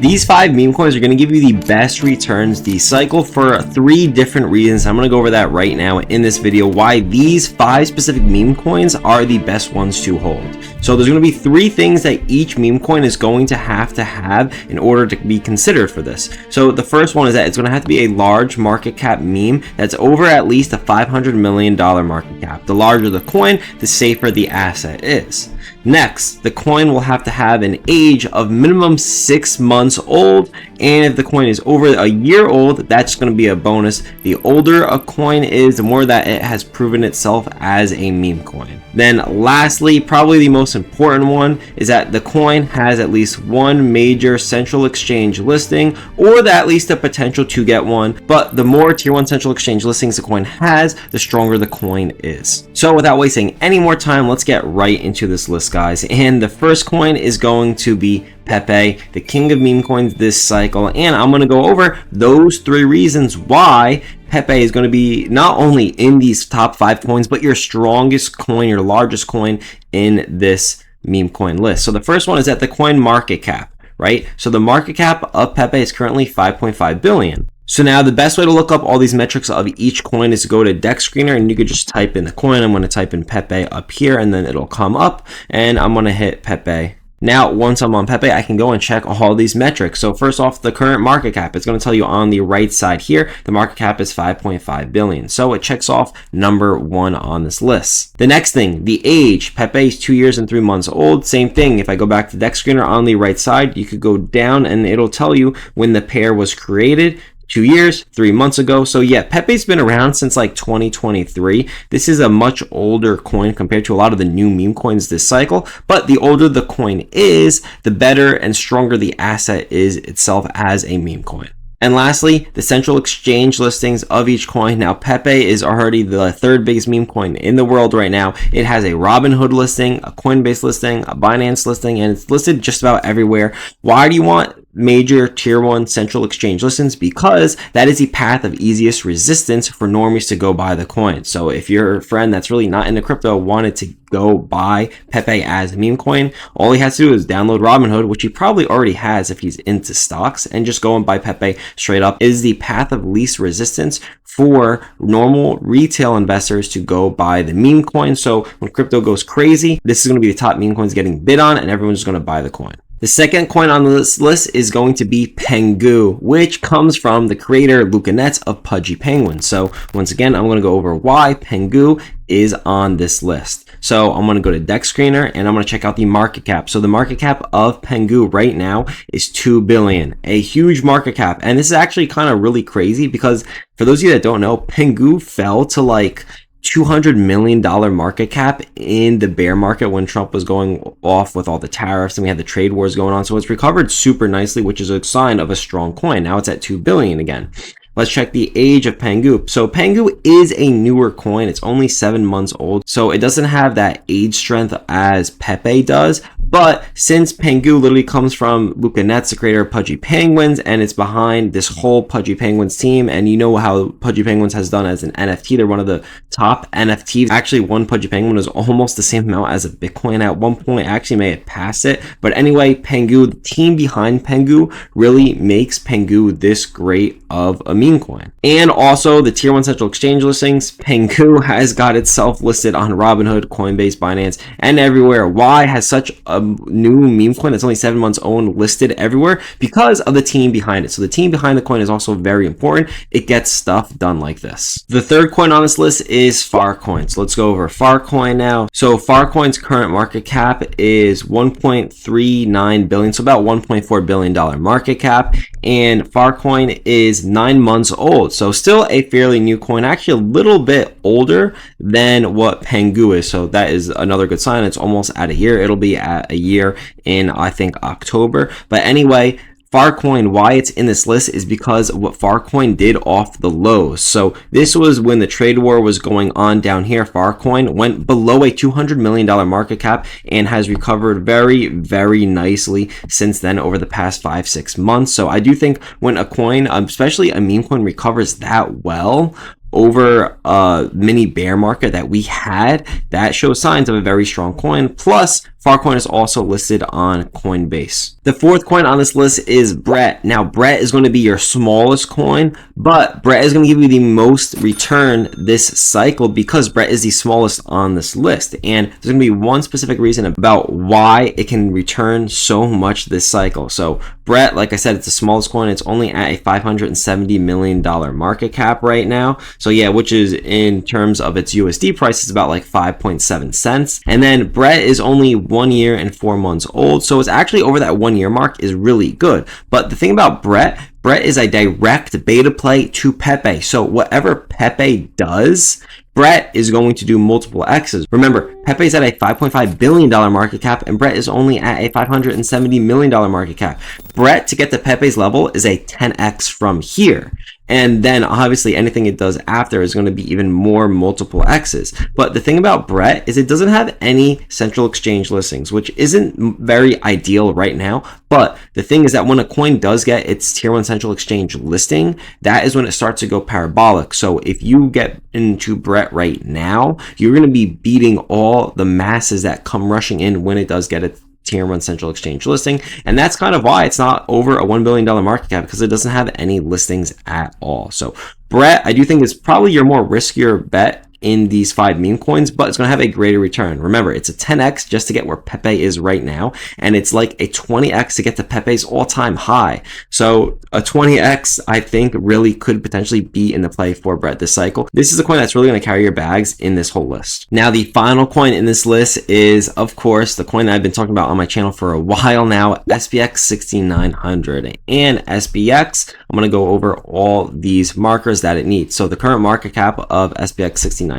These 5 meme coins are going to give you the best returns this cycle for 3 different reasons. I'm going to go over that right now in this video, why these 5 specific meme coins are the best ones to hold. So there's going to be 3 things that each meme coin is going to have in order to be considered for this. So the first one is that it's going to have to be a large market cap meme that's over at least a $500 million market cap. The larger the coin, the safer the asset is. Next, the coin will have to have an age of minimum 6 months old, and if the coin is over a year old, that's going to be a bonus. The older a coin is, the more that it has proven itself as a meme coin. Then lastly, probably the most important one, is that the coin has at least one major central exchange listing, or at least the potential to get one. But the more tier 1 central exchange listings the coin has, the stronger the coin is. So without wasting any more time, let's get right into this list, guys. And the first coin is going to be Pepe, the king of meme coins this cycle, and I'm going to go over those 3 reasons why Pepe is going to be not only in these top 5 coins, but your strongest coin, your largest coin in this meme coin list. So the first one is at the coin market cap, right? So the market cap of Pepe is currently 5.5 billion. So now the best way to look up all these metrics of each coin is to go to Dex Screener, and you could just type in the coin. I'm going to type in Pepe up here, and then it'll come up, and I'm going to hit Pepe. Now, once I'm on Pepe, I can go and check all these metrics. So first off, the current market cap, it's going to tell you on the right side here, the market cap is 5.5 billion. So it checks off number 1 on this list. The next thing, the age, Pepe is 2 years and 3 months old. Same thing. If I go back to Dex Screener on the right side, you could go down and it'll tell you when the pair was created. 2 years, 3 months ago. So yeah, Pepe's been around since like 2023. This is a much older coin compared to a lot of the new meme coins this cycle, but the older the coin is, the better and stronger the asset is itself as a meme coin. And lastly, the central exchange listings of each coin. Now, Pepe is already the 3rd biggest meme coin in the world right now. It has a Robinhood listing, a Coinbase listing, a Binance listing, and it's listed just about everywhere. Why do you want major tier 1 central exchange listings? Because that is the path of easiest resistance for normies to go buy the coin. So if your friend that's really not into crypto wanted to go buy Pepe as a meme coin, all he has to do is download Robinhood, which he probably already has if he's into stocks, and just go and buy Pepe straight up. It is the path of least resistance for normal retail investors to go buy the meme coin. So when crypto goes crazy, this is going to be the top meme coins getting bid on, and everyone's going to buy the coin. The second coin on this list is going to be Pengu, which comes from the creator Luca Nets of Pudgy Penguin. So once again, I'm going to go over why Pengu is on this list. So I'm going to go to Dex Screener and I'm going to check out the market cap. So the market cap of Pengu right now is 2 billion, a huge market cap. And this is actually kind of really crazy because for those of you that don't know, Pengu fell to like $200 million market cap in the bear market when Trump was going off with all the tariffs and we had the trade wars going on. So it's recovered super nicely, which is a sign of a strong coin. Now it's at 2 billion again. Let's check the age of Pengu. So Pengu is a newer coin. It's only 7 months old. So it doesn't have that age strength as Pepe does. But since Pengu literally comes from Luca Nets, the creator of Pudgy Penguins, and it's behind this whole Pudgy Penguins team, and you know how Pudgy Penguins has done as an NFT. They're one of the top NFTs. Actually, one Pudgy Penguin was almost the same amount as a Bitcoin at one point. Actually may have passed it. But anyway, Pengu, the team behind Pengu, really makes Pengu this great of a meme coin. And also the tier 1 central exchange listings, Pengu has got itself listed on Robinhood, Coinbase, Binance, and everywhere. Why has such a new meme coin that's only 7 months old listed everywhere? Because of the team behind it. So the team behind the coin is also very important. It gets stuff done like this. The third coin on this list is Farcoin. So let's go over Farcoin now. So Farcoin's current market cap is 1.39 billion, so about $1.4 billion market cap, and Farcoin is 9 months old, so still a fairly new coin, actually a little bit older than what Pengu is, so that is another good sign. It's almost at a year. It'll be at a year in, I think, October. But anyway, Farcoin, why it's in this list is because of what Farcoin did off the lows. So this was when the trade war was going on down here. Farcoin went below a $200 million market cap and has recovered very, very nicely since then over the past 5-6 months. So I do think when a coin, especially a meme coin, recovers that well over a mini bear market that we had, that shows signs of a very strong coin. Plus, Farcoin is also listed on Coinbase. The fourth coin on this list is BRET. Now, BRET is going to be your smallest coin, but BRET is going to give you the most return this cycle because BRET is the smallest on this list. And there's going to be one specific reason about why it can return so much this cycle. So BRET, like I said, it's the smallest coin. It's only at a $570 million market cap right now. So yeah, which is in terms of its USD price, it's about like 5.7 cents. And then BRET is only 1 year and 4 months old. So it's actually over that 1 year mark is really good. But the thing about BRET is a direct beta play to Pepe. So whatever Pepe does, BRET is going to do multiple X's. Remember, Pepe is at a $5.5 billion market cap and BRET is only at a $570 million market cap. BRET to get to Pepe's level is a 10X from here. And then obviously anything it does after is going to be even more multiple X's. But the thing about BRET is it doesn't have any central exchange listings, which isn't very ideal right now. But the thing is that when a coin does get its tier 1 central exchange listing, that is when it starts to go parabolic. So if you get into BRET right now, you're going to be beating all the masses that come rushing in when it does get its tier 1 central exchange listing. And that's kind of why it's not over a $1 billion market cap, because it doesn't have any listings at all. So BRET, I do think, is probably your more riskier bet in these 5 meme coins, but it's going to have a greater return. Remember, it's a 10x just to get where Pepe is right now, and it's like a 20x to get to Pepe's all-time high. So a 20x, I think, really could potentially be in the play for BRET this cycle. This is a coin that's really going to carry your bags in this whole list. Now, the final coin in this list is, of course, the coin that I've been talking about on my channel for a while now, SPX 6900. And SPX, I'm going to go over all these markers that it needs. So the current market cap of SPX 6900,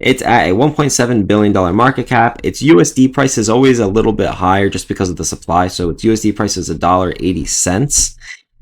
it's at a $1.7 billion market cap. Its USD price is always a little bit higher just because of the supply. So its USD price is $1.80.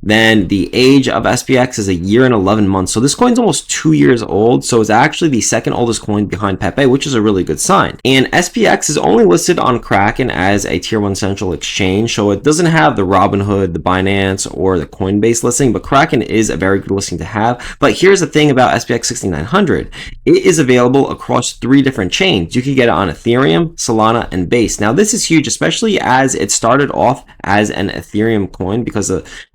Then the age of SPX is 1 year and 11 months. So this coin's almost 2 years old. So it's actually the second oldest coin behind Pepe, which is a really good sign. And SPX is only listed on Kraken as a tier 1 central exchange. So it doesn't have the Robinhood, the Binance, or the Coinbase listing, but Kraken is a very good listing to have. But here's the thing about SPX 6900. It is available across 3 different chains. You can get it on Ethereum, Solana, and Base. Now this is huge, especially as it started off as an Ethereum coin, because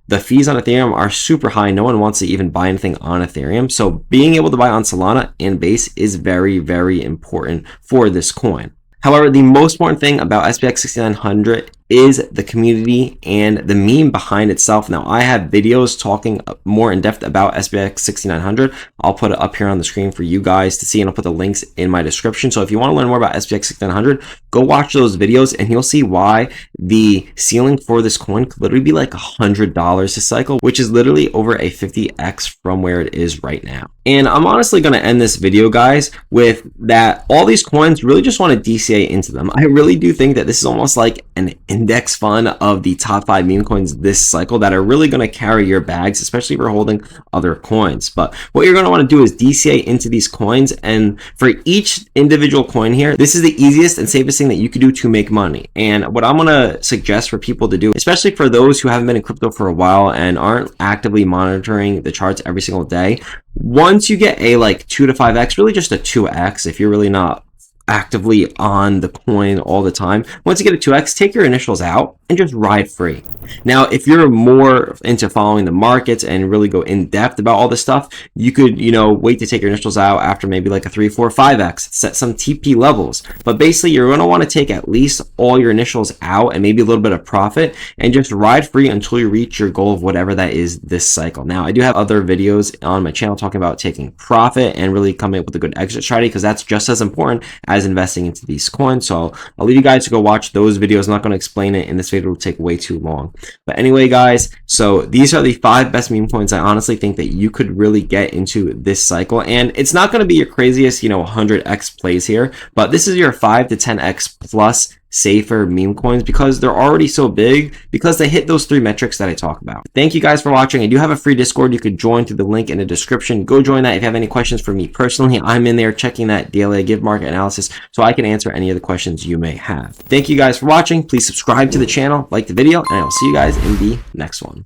the fees on Ethereum are super high. No one wants to even buy anything on Ethereum. So being able to buy on Solana and Base is very, very important for this coin. However, the most important thing about SPX 6900 is the community and the meme behind itself. Now, I have videos talking more in depth about SPX 6900. I'll put it up here on the screen for you guys to see, and I'll put the links in my description. So if you want to learn more about SPX 6900, go watch those videos and you'll see why the ceiling for this coin could literally be like $100 this cycle, which is literally over a 50x from where it is right now. And I'm honestly going to end this video, guys, with that all these coins really just want to DCA into them. I really do think that this is almost like an index fund of the top 5 meme coins this cycle that are really going to carry your bags, especially if you're holding other coins. But what you're going to want to do is DCA into these coins, and for each individual coin here, this is the easiest and safest thing that you could do to make money. And what I'm going to suggest for people to do, especially for those who haven't been in crypto for a while and aren't actively monitoring the charts every single day, once you get a like 2 to 5x, really just a 2x if you're really not actively on the coin all the time, once you get a 2x, take your initials out and just ride free. Now, if you're more into following the markets and really go in depth about all this stuff, you could, wait to take your initials out after maybe like a 3, 4, 5x, set some TP levels. But basically, you're going to want to take at least all your initials out and maybe a little bit of profit and just ride free until you reach your goal of whatever that is this cycle. Now, I do have other videos on my channel talking about taking profit and really coming up with a good exit strategy, because that's just as important as investing into these coins. So I'll leave you guys to go watch those videos. I'm not going to explain it in this video. It will take way too long. But anyway, guys, so these are the 5 best meme coins I honestly think that you could really get into this cycle. And it's not going to be your craziest, 100x plays here, but this is your 5 to 10x plus safer meme coins, because they're already so big, because they hit those 3 metrics that I talk about. Thank you guys for watching. I do have a free Discord you could join through the link in the description. Go join that. If you have any questions for me personally, I'm in there checking that daily give market analysis so I can answer any of the questions you may have. Thank you guys for watching. Please subscribe to the channel, like the video, and I'll see you guys in the next one.